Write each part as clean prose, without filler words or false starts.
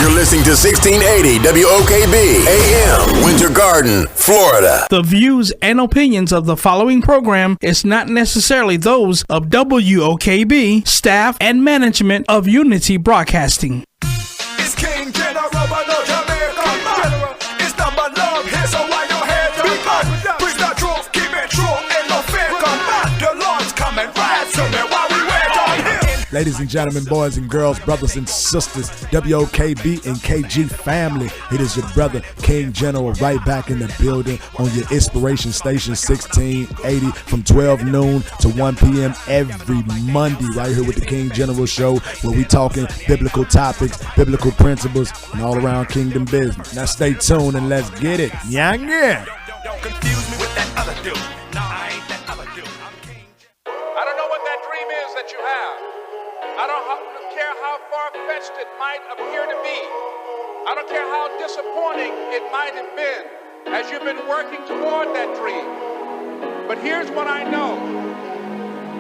You're listening to 1680 WOKB AM, Winter Garden, Florida. The views and opinions of the following program is not necessarily those of WOKB, staff, and management of Unity Broadcasting. It's King General, but no Jamaican man. It's number love here, so why your head be mad? Preach the truth, keep it true, ain't no fake man. The Lord's coming right to me while we wait on him. Ladies and gentlemen, boys and girls, brothers and sisters, WOKB and KG family, it is your brother King General right back in the building on your inspiration station 1680 from 12 noon to 1 p.m. every Monday right here with the King General Show, where we talking biblical topics, biblical principles, and all around kingdom business. Now stay tuned and let's get it. Yeah. Don't confuse me with that other dude. No, I ain't that other dude. I'm King. I don't know what that dream is that you have. I don't care how far-fetched it might appear to be. I don't care how disappointing it might have been as you've been working toward that dream. But here's what I know,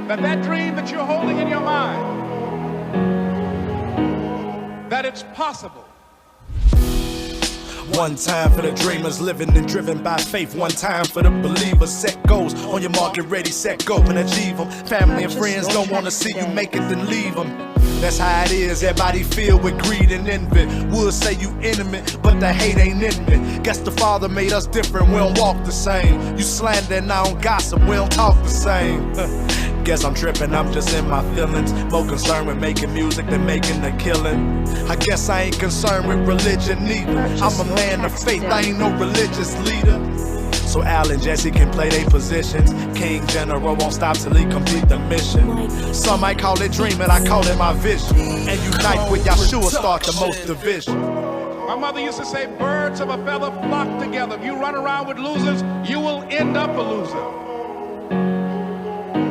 that dream that you're holding in your mind, that it's possible. One time for the dreamers living and driven by faith. One time for the believers. Set goals on your mark, get ready, set, go and achieve them. Family and friends don't want to see you make it, then leave them. That's how it is, everybody filled with greed and envy. Would say you intimate, but the hate ain't in me. Guess the Father made us different, we don't walk the same. You slander and I don't gossip, we don't talk the same. Guess I'm tripping, I'm just in my feelings. More concerned with making music than making a killing. I guess I ain't concerned with religion either. I'm a man of faith, I ain't no religious leader. So Al and Jesse can play their positions. King General won't stop till he complete the mission. Some might call it dreaming, I call it my vision. And unite with Yahshua, start the most division. My mother used to say, birds of a feather flock together. If you run around with losers, you will end up a loser.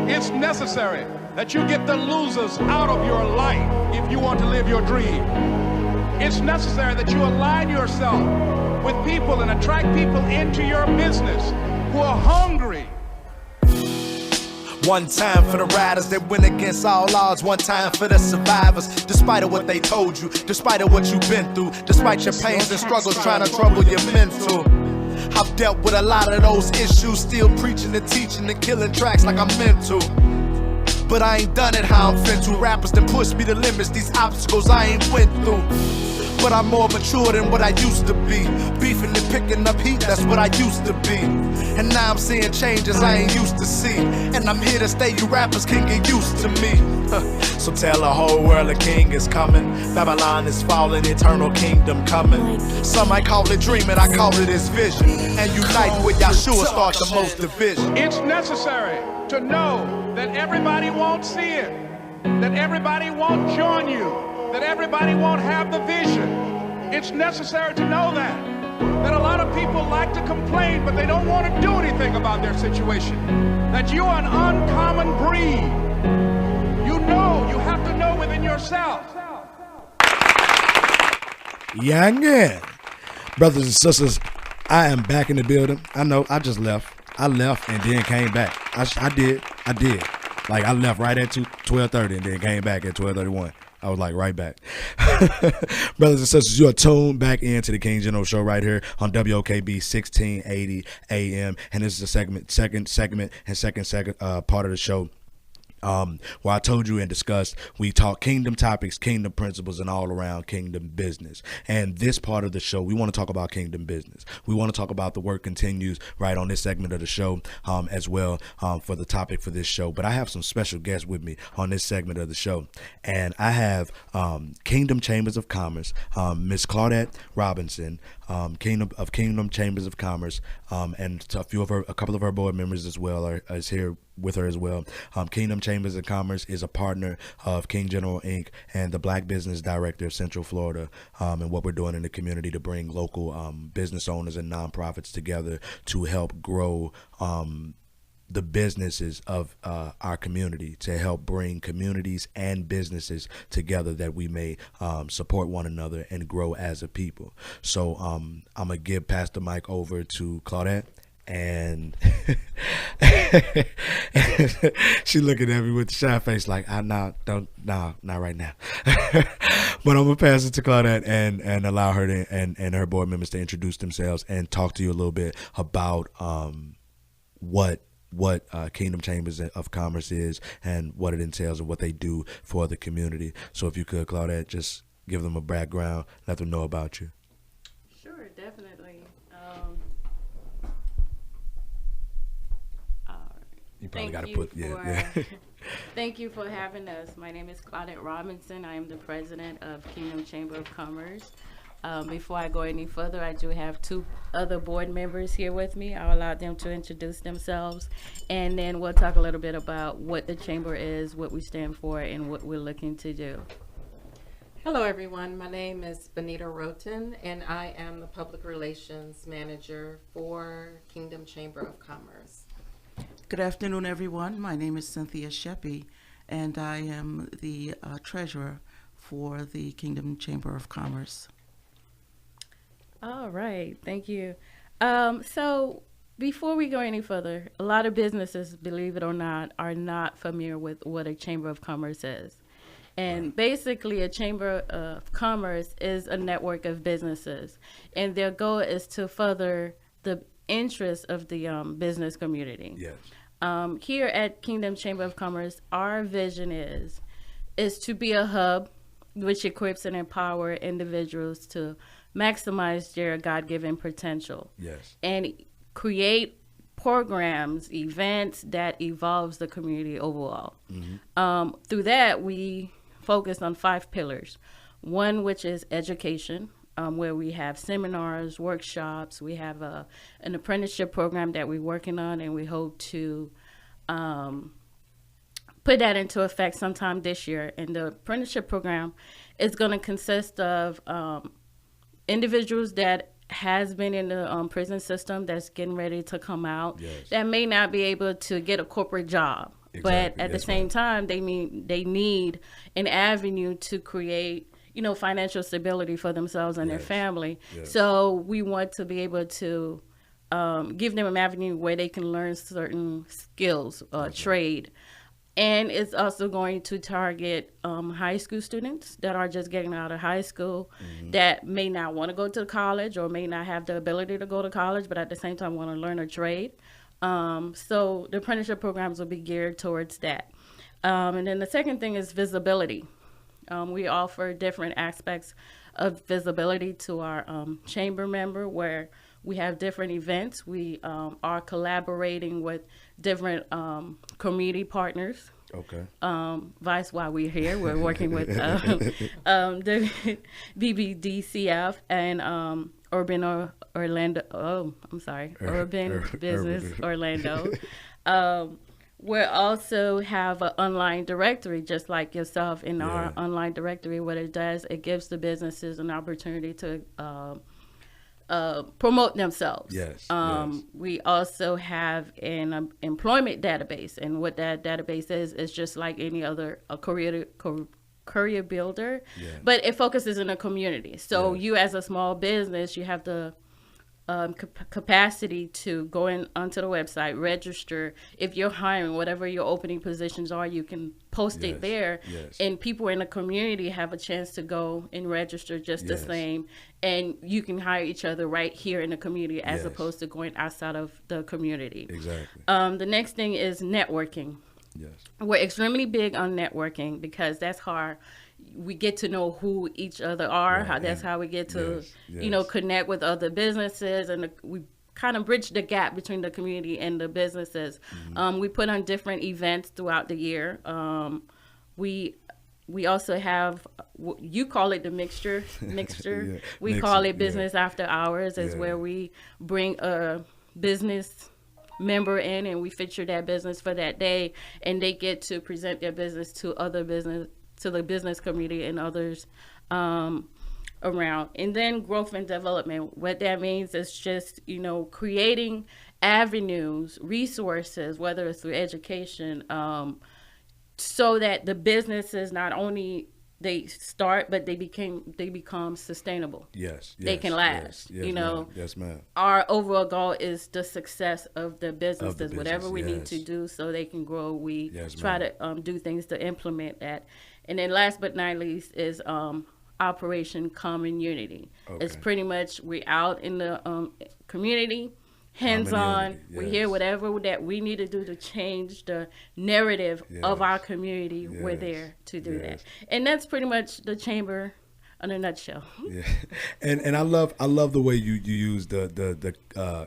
It's necessary that you get the losers out of your life if you want to live your dream. It's necessary that you align yourself with people and attract people into your business who are hungry. One time for the riders that went against all odds. One time for the survivors. Despite of what they told you, despite of what you've been through, despite your pains and struggles trying to trouble your mental. I've dealt with a lot of those issues, still preaching and teaching and killing tracks like I'm meant to. But I ain't done it how I'm fin to. Rappers that push me to limits, these obstacles I ain't went through. But I'm more mature than what I used to be. Beefing and picking up heat, that's what I used to be. And now I'm seeing changes I ain't used to see. And I'm here to stay, you rappers can get used to me. So tell the whole world a king is coming. Babylon is falling, eternal kingdom coming. Some might call it dreaming, I call it his vision. And unite with Yahshua, start the most division. It's necessary to know that everybody won't see it, that everybody won't join you, that everybody won't have the vision. It's necessary to know that a lot of people like to complain, but they don't want to do anything about their situation. That you are an uncommon breed. You know, you have to know within yourself. Yeah. Brothers and sisters, I am back in the building. I know, I just left. I left and then came back. I did. Like, I left right at 12:30 and then came back at 12:31. I was like right back. Brothers and sisters, you are tuned back into the King General Show right here on WOKB 1680 AM. And this is the second segment part of the show. Where I told you and discussed, we talk kingdom topics, kingdom principles, and all around kingdom business. And this part of the show, we want to talk about kingdom business. We want to talk about the work continues right on this segment of the show as well for the topic for this show. But I have some special guests with me on this segment of the show. And I have Kingdom Chambers of Commerce, Miss Claudette Robinson, Kingdom Chambers of Commerce, and a couple of her board members as well is here with her as well. Kingdom Chambers of Commerce is a partner of King General Inc. and the Black Business Director of Central Florida, and what we're doing in the community to bring local business owners and nonprofits together to help grow the businesses of our community, to help bring communities and businesses together that we may support one another and grow as a people. So I'm going to pass the mic over to Claudette. And she looking at me with the shy face like, not right now. But I'm going to pass it to Claudette and allow her to, and her board members to introduce themselves and talk to you a little bit about what Kingdom Chambers of Commerce is and what it entails and what they do for the community. So if you could, Claudette, just give them a background, let them know about you. Sure, definitely. You probably got to Thank you for having us. My name is Claudette Robinson. I am the president of Kingdom Chamber of Commerce. Before I go any further, I do have two other board members here with me. I'll allow them to introduce themselves, and then we'll talk a little bit about what the chamber is, what we stand for, and what we're looking to do. Hello, everyone. My name is Benita Roten, and I am the Public Relations Manager for Kingdom Chamber of Commerce. Good afternoon, everyone. My name is Cynthia Sheppy, and I am the treasurer for the Kingdom Chamber of Commerce. All right, thank you. So before we go any further, a lot of businesses, believe it or not, are not familiar with what a Chamber of Commerce is. And basically, a Chamber of Commerce is a network of businesses, and their goal is to further the interests of the business community. Yes. Here at Kingdom Chamber of Commerce, our vision is to be a hub which equips and empower individuals to maximize their God-given potential. Yes. And create programs, events that evolves the community overall. Mm-hmm. Through that, we focus on 5 pillars. One, which is education, where we have seminars, workshops. We have an apprenticeship program that we're working on, and we hope to put that into effect sometime this year. And the apprenticeship program is going to consist of individuals that has been in the prison system that's getting ready to come out, yes, that may not be able to get a corporate job. Exactly. But at the same time, they need an avenue to create, financial stability for themselves and, yes, their family. Yes. So we want to be able to give them an avenue where they can learn certain skills, trade. And it's also going to target high school students that are just getting out of high school, mm-hmm, that may not want to go to college or may not have the ability to go to college, but at the same time want to learn a trade. So the apprenticeship programs will be geared towards that. And then the second thing is visibility. We offer different aspects of visibility to our chamber member, where we have different events. We are collaborating with different community partners. Okay. Vice while we're here, we're working with the BBDCF and Urban Business Orlando. We also have an online directory, just like yourself in, yeah, our online directory. What it does, it gives the businesses an opportunity to promote themselves. Yes, yes. We also have an employment database, and what that database is just like any other career builder, yeah, but it focuses in the community. So, yes, you as a small business, you have the capacity to go in onto the website, register. If you're hiring, whatever your opening positions are, you can post, yes, it there, yes, and people in the community have a chance to go and register just, yes, the same, and you can hire each other right here in the community as, yes, opposed to going outside of the community. Exactly. The next thing is networking. Yes. We're extremely big on networking because that's how we get to know who each other are. Right. That's how we get to, yes, yes, connect with other businesses, and we kind of bridge the gap between the community and the businesses. Mm-hmm. We put on different events throughout the year. We also have, you call it the mixture. Yeah, we call it business, yeah, after hours, is, yeah, where we bring a business member in and we feature that business for that day, and they get to present their business to the business community and others around. And then growth and development. What that means is just, creating avenues, resources, whether it's through education, so that the businesses not only they start, but they become sustainable. Yes, They can last. Yes, You know, ma'am. Yes, ma'am. our overall goal is the success of the businesses. business, Whatever we need yes. to do so they can grow, we Yes, try ma'am. to do things to implement that. And then last but not least is Operation Common Unity. It's Okay. pretty much we out in the community, hands-on. Unity, We yes. hear whatever that we need to do to change the narrative of our community. We're Yes. there to do Yes. that. And that's pretty much the chamber in a nutshell. Yeah, and I love the way you use the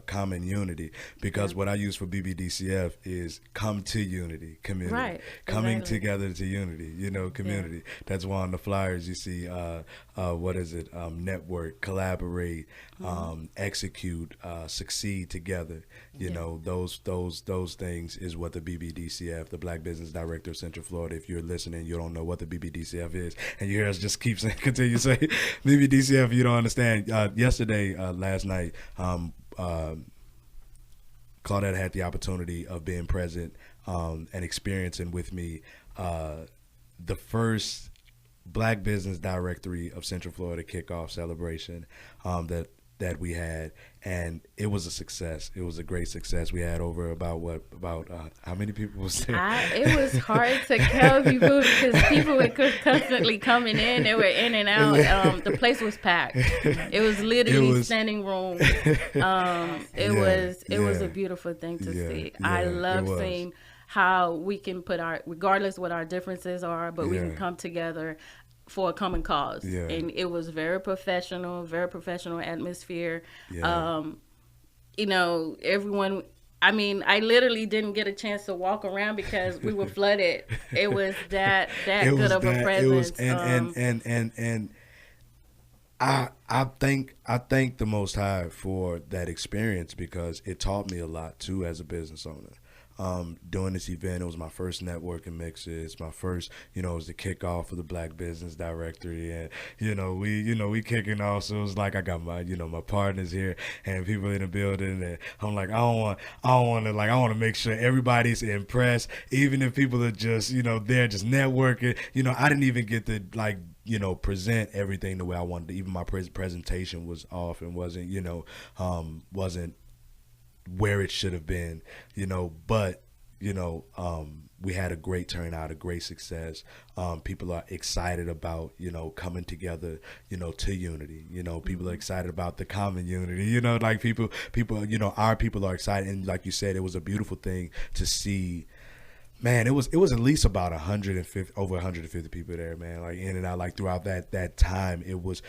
common unity, because what I use for BBDCF is come to unity, community, Right, coming exactly. together to unity, community. That's why on the flyers you see what is it, network, collaborate, execute, succeed together. You know, those things is what the BBDCF, the Black Business Director of Central Florida. If you're listening, you don't know what the BBDCF is, and you hear us just keep saying, continue to say BBDCF, you don't understand. Last night, Claudette had the opportunity of being present and experiencing with me the first Black Business Directory of Central Florida kickoff celebration that we had, and it was a success. It was a great success. We had over about how many people was there? It was hard to tell people because people were constantly coming in. They were in and out. The place was packed. It was literally standing room. It was a beautiful thing to see. I love seeing how we can put regardless what our differences are, but we can come together for a common cause. And it was very professional atmosphere. You know, everyone, I mean, I literally didn't get a chance to walk around because we were flooded. It was that good of a presence. And I thank the Most High for that experience, because it taught me a lot too as a business owner. Doing this event, it was my first networking mixes, my first, it was the kickoff of the Black Business Directory, and we kicking off. So it was like I got my my partners here and people in the building, and I'm like I want to make sure everybody's impressed, even if people are just they're just networking. I didn't even get to present everything the way I wanted to. Even my presentation was off and wasn't where it should have been, but we had a great turnout, a great success. People are excited about coming together to unity. People are excited about the common unity. Like people our people are excited, and like you said, it was a beautiful thing to see. Man, it was at least about 150 people there, man. Like in and out, like throughout that time, it was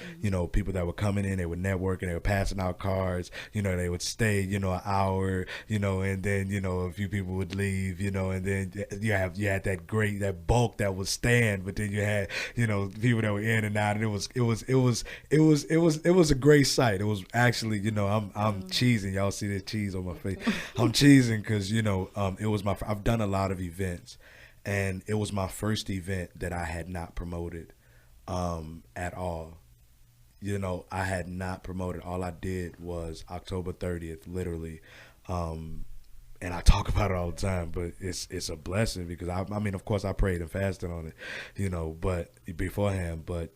people that were coming in, they were networking, they were passing out cards. They would stay an hour, and then a few people would leave, and then you had that bulk that would stand, but then you had people that were in and out, and it was a great sight. It was actually I'm cheesing. Y'all see the cheese on my face. I'm cheesing because it was I've done a lot of events, and it was my first event that I had not promoted at all. I had not promoted. All I did was October 30th, literally. And I talk about it all the time, but it's a blessing because I mean, of course I prayed and fasted on it, but beforehand, but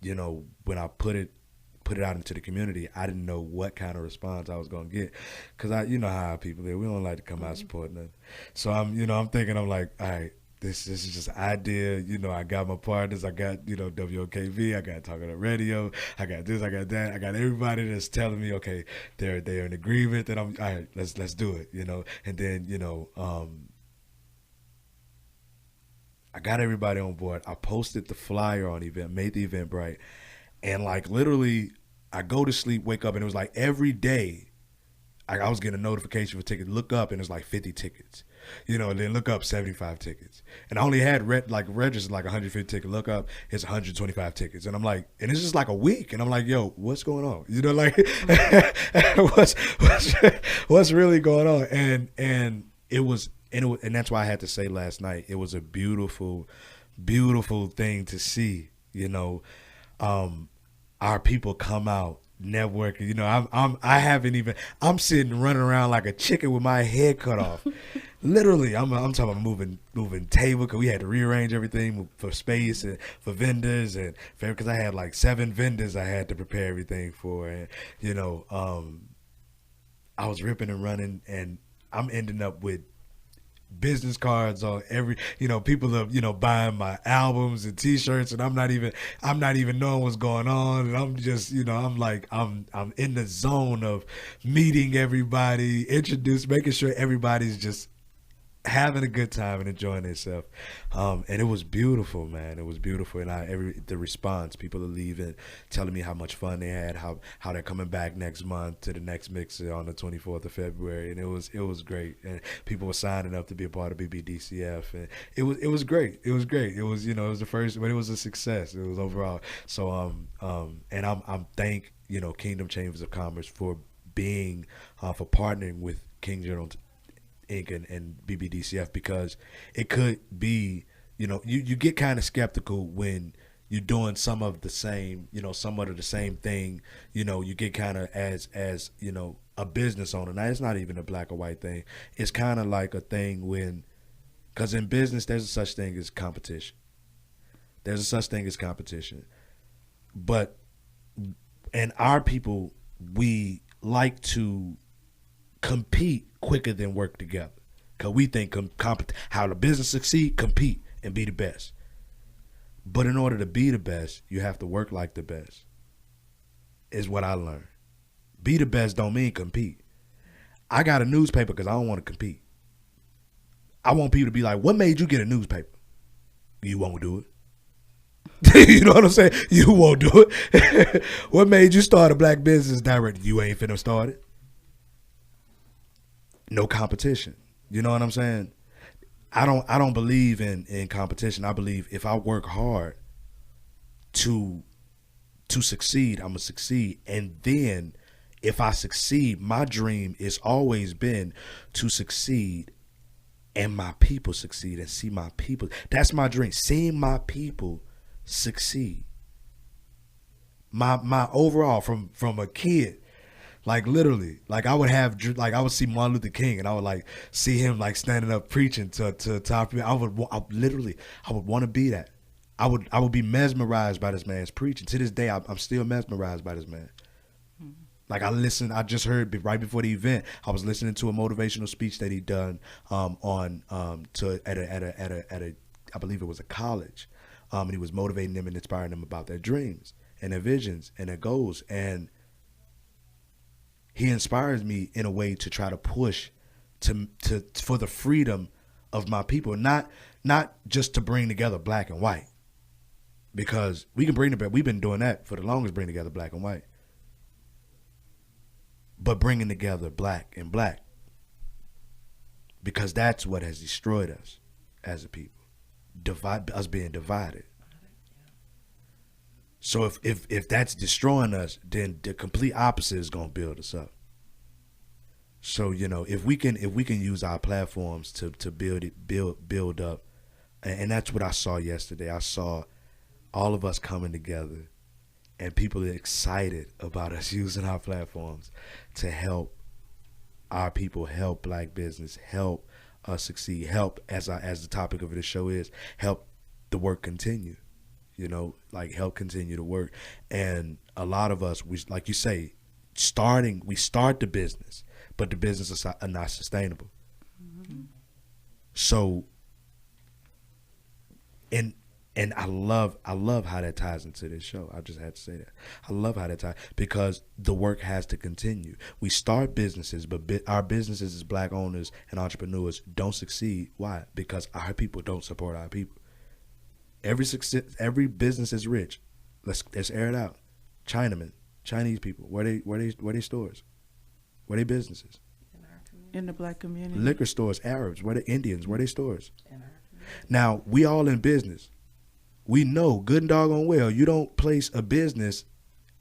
when I put it out into the community, I didn't know what kind of response I was gonna get, because how our people are. We don't like to come out supporting nothing. So I'm thinking, I'm like, all right, this is just an idea. I got my partners, I got WOKB, I got Talking on Radio, I got this, I got that, I got everybody that's telling me, okay, they're in agreement that I'm all right. Let's do it. And then I got everybody on board. I posted the flyer on the event, made the event bright. And like literally, I go to sleep, wake up, and it was like every day I was getting a notification for tickets. Look up, and it's like 50 tickets. And then look up, 75 tickets. And I only had registered like 150 tickets. Look up, it's 125 tickets. And I'm like, and it's just like a week. And I'm like, yo, what's going on? What's really going on? And that's why I had to say last night, it was a beautiful, beautiful thing to see. Our people come out networking. I'm sitting running around like a chicken with my head cut off. Literally, I'm talking about moving table because we had to rearrange everything for space and for vendors and because I had like 7 vendors I had to prepare everything for, and I was ripping and running, and I'm ending up with business cards on every, people are, buying my albums and T-shirts, and I'm not even knowing what's going on, and I'm just, I'm in the zone of meeting everybody, making sure everybody's just having a good time and enjoying themselves, and it was beautiful, man. It was beautiful, and the response, people are leaving, telling me how much fun they had, how they're coming back next month to the next mixer on the 24th of February, and it was great, and people were signing up to be a part of BBDCF, and it was great. It was great. It was it was the first, but it was a success. It was overall. So and I'm thank Kingdom Chambers of Commerce for being for partnering with King General Inc. and BBDCF, because it could be, you get kind of skeptical when you're doing somewhat of the same thing, you get kind of as a business owner. Now, it's not even a black or white thing. It's kind of like a thing because in business, there's a such thing as competition. But, and our people, we like to compete quicker than work together, because we think how the business succeed, compete and be the best. But in order to be the best, you have to work like the best, is what I learned. Be the best don't mean compete. I got a newspaper because I don't want to compete. I want people to be like, what made you get a newspaper? You won't do it. You know what I'm saying? You won't do it. What made you start a black business director? You ain't finna start it. No competition. You know what I'm saying? I don't believe in competition. I believe if I work hard to succeed, I'm gonna succeed. And then if I succeed, my dream has always been to succeed and my people succeed and see my people. That's my dream. Seeing my people succeed. My overall from a kid, like literally, like I would see Martin Luther King, and I would like see him like standing up preaching to top people. I would want to be that. I would be mesmerized by this man's preaching. To this day, I'm still mesmerized by this man. Like I just heard right before the event, I was listening to a motivational speech that he done at a I believe it was a college, and he was motivating them and inspiring them about their dreams and their visions and their goals. And he inspires me in a way to try to push for the freedom of my people, not just to bring together black and white, because we've been doing that for the longest, bring together black and white, but bringing together black and black, because that's what has destroyed us as a people, us being divided. So if that's destroying us, then the complete opposite is going to build us up. So if we can use our platforms to build up, and that's what I saw yesterday. I saw all of us coming together, and people are excited about us using our platforms to help our people, help black business, help us succeed, help, as the topic of the show is, help the work continue. Help continue to work. And a lot of us, we, like you say, we start the business, but the business are not sustainable. Mm-hmm. So, and I love how that ties into this show. I just had to say that. I love how that ties, because the work has to continue. We start businesses, but our businesses as black owners and entrepreneurs don't succeed. Why? Because our people don't support our people. Every business is rich. Let's air it out. Chinamen, Chinese people, where they stores? Where they businesses? In the black community. Liquor stores, Arabs, where they Indians, where they stores? Now, we all in business. We know good and doggone well you don't place a business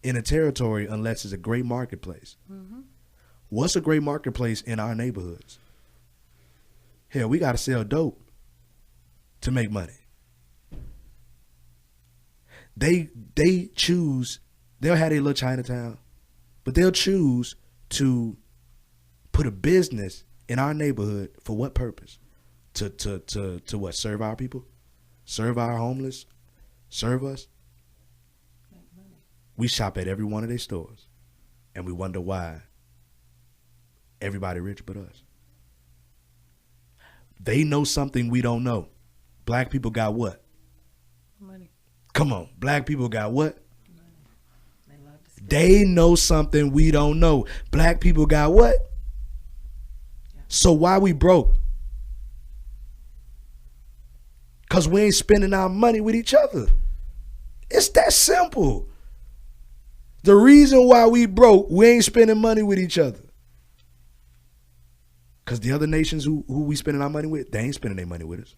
in a territory unless it's a great marketplace. Mm-hmm. What's a great marketplace in our neighborhoods? Hell, we got to sell dope to make money. They choose, they'll have their little Chinatown, but they'll choose to put a business in our neighborhood for what purpose? To what? Serve our people? Serve our homeless? Serve us? We shop at every one of their stores, and we wonder why everybody rich but us. They know something we don't know. Black people got what? Money. Come on. Black people got what? They know something we don't know. Black people got what? So why we broke? Because we ain't spending our money with each other. It's that simple. The reason why we broke, we ain't spending money with each other. Because the other nations who we spending our money with, they ain't spending their money with us.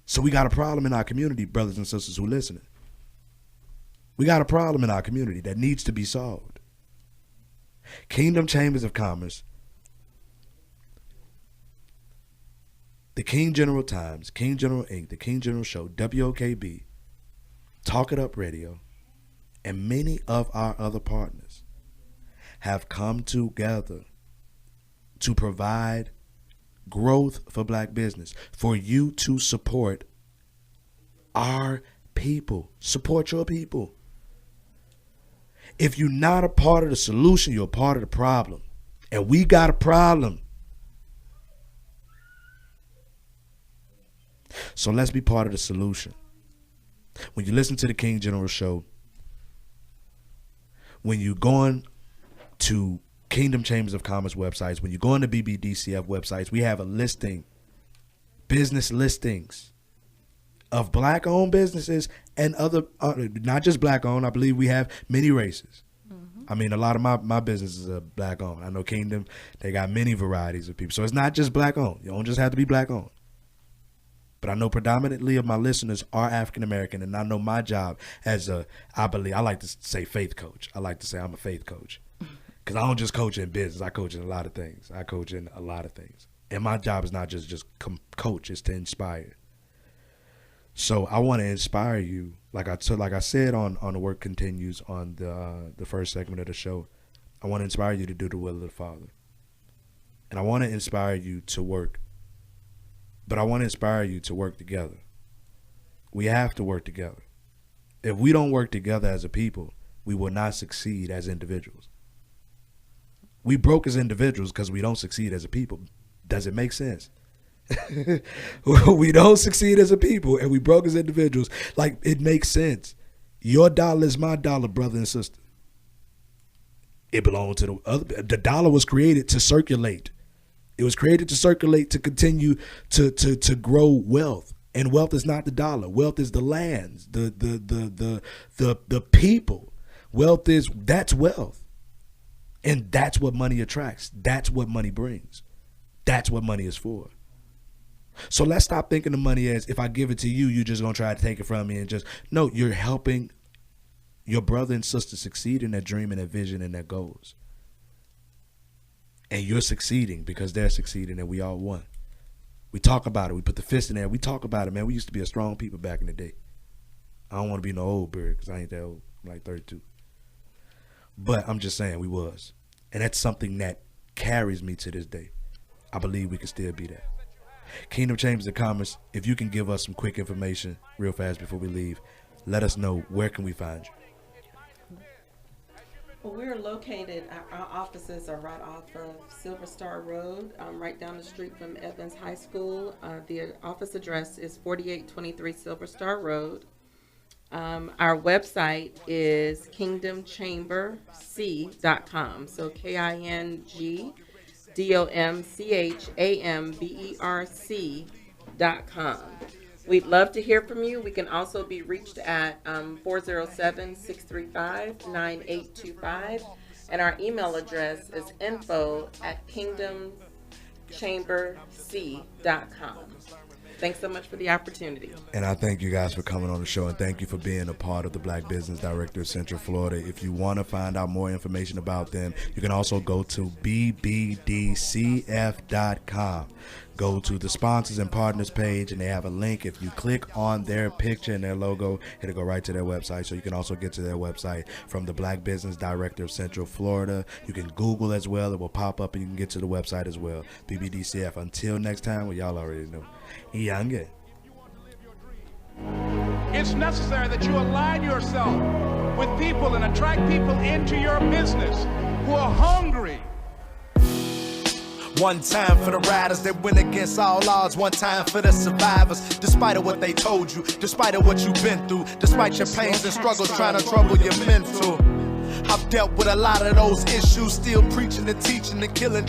So we got a problem in our community, brothers and sisters who listening. We got a problem in our community that needs to be solved. Kingdom Chambers of Commerce, the King General Times, King General Inc., the King General Show, WOKB, Talk It Up Radio, and many of our other partners have come together to provide growth for black business, for you to support our people. Support your people. If you're not a part of the solution, you're a part of the problem. And we got a problem. So let's be part of the solution. When you listen to the King General Show, when you're going to Kingdom Chambers of Commerce websites, when you go on the BBDCF websites, we have a listing, business listings of black-owned businesses and other, not just black-owned. I believe we have many races. Mm-hmm. I mean, a lot of my businesses are black-owned. I know Kingdom, they got many varieties of people. So it's not just black-owned. You don't just have to be black-owned. But I know predominantly of my listeners are African-American, and I know my job as I like to say faith coach. I like to say I'm a faith coach. Because I don't just coach in business. I coach in a lot of things. And my job is not just coach, it's to inspire. So I want to inspire you. Like I said on The Work Continues on the first segment of the show, I want to inspire you to do the will of the Father. And I want to inspire you to work. But I want to inspire you to work together. We have to work together. If we don't work together as a people, we will not succeed as individuals. We broke as individuals because we don't succeed as a people. Does it make sense? We don't succeed as a people and we broke as individuals. Like, it makes sense. Your dollar is my dollar, brother and sister. It belongs to the other. The dollar was created to circulate. It was created to circulate, to continue to grow wealth. And wealth is not the dollar. Wealth is the lands, the people. That's wealth. And that's what money attracts. That's what money brings. That's what money is for. So let's stop thinking of money as, if I give it to you, you're just going to try to take it from me and just, no, you're helping your brother and sister succeed in their dream and their vision and their goals. And you're succeeding because they're succeeding and we all won. We talk about it. We put the fist in there. We talk about it, man. We used to be a strong people back in the day. I don't want to be no old bird because I ain't that old. I'm like 32. But I'm just saying we was. And that's something that carries me to this day. I believe we can still be that. Kingdom Chambers of Commerce, if you can give us some quick information real fast before we leave, let us know, where can we find you? Well, we're located, our offices are right off of Silver Star Road, right down the street from Evans High School. The office address is 4823 Silver Star Road. Our website is kingdomchamberc.com. So KINGDOMCHAMBERC.com. We'd love to hear from you. We can also be reached at 407-635-9825. And our email address is info@kingdomchamberc.com. Thanks so much for the opportunity. And I thank you guys for coming on the show, and thank you for being a part of the Black Business Director of Central Florida. If you want to find out more information about them, you can also go to bbdcf.com. go to the sponsors and partners page, and they have a link. If you click on their picture and their logo, it'll go right to their website. So you can also get to their website from the Black Business Director of Central Florida. You can Google as well. It will pop up and you can get to the website as well. BBDCF. Until next time, well, y'all already know. Yange. It's necessary that you align yourself with people and attract people into your business who are hungry. One time for the riders that went against all odds. One time for the survivors. Despite of what they told you, despite of what you've been through, despite your pains and struggles trying to trouble your mental. I've dealt with a lot of those issues, still preaching and teaching and killing.